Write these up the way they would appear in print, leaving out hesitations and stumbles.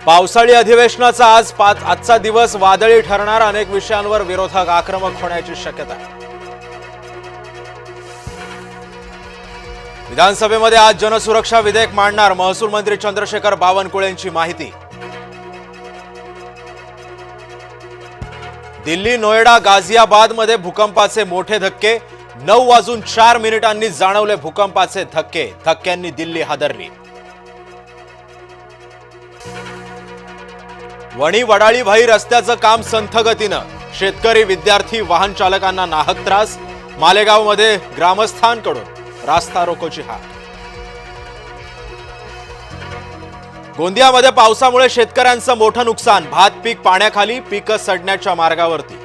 पावसाळी अधिवेशनाचा आजचा दिवस वादळी ठरणार, अनेक विषयांवर विरोधक आक्रमक होण्याची शक्यता. विधानसभेमध्ये आज जनसुरक्षा विधेयक मांडणार महसूल मंत्री चंद्रशेखर बावनकुळेंची माहिती. दिल्ली, नोएडा, गाझियाबादमध्ये भूकंपाचे मोठे धक्के. 9:04 जाणवले भूकंपाचे धक्के. धक्क्यांनी दिल्ली हादरली. वणी वडाळी भाई रस्त्याचं काम संथ गतीनं. शेतकरी, विद्यार्थी, वाहन चालकांना नाहक त्रास. मालेगावमध्ये ग्रामस्थांकडून रास्ता रोकोची हाक. गोंदियामध्ये पावसामुळे शेतकऱ्यांचं मोठं नुकसान. भात पीक पाण्याखाली, पीक सडण्याच्या मार्गावरती.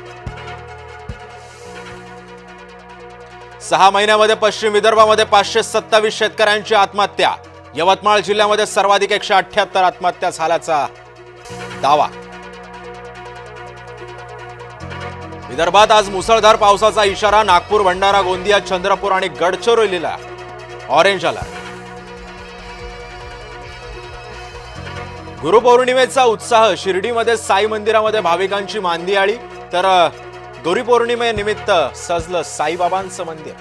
6 महिन्यामध्ये पश्चिम विदर्भामध्ये 527 शेतकऱ्यांची आत्महत्या. यवतमाळ जिल्ह्यामध्ये सर्वाधिक 178 आत्महत्या झाल्याचा दावा. विदर्भात आज मुसळधार पावसाचा इशारा. नागपूर, भंडारा, गोंदिया, चंद्रपूर आणि गडचिरोलीला ऑरेंज अलर्ट. गुरुपौर्णिमेचा उत्साह. शिर्डीमध्ये साई मंदिरामध्ये भाविकांची मांदियाळी. तर गुरुपौर्णिमेनिमित्त सजलं साईबाबांचं मंदिर.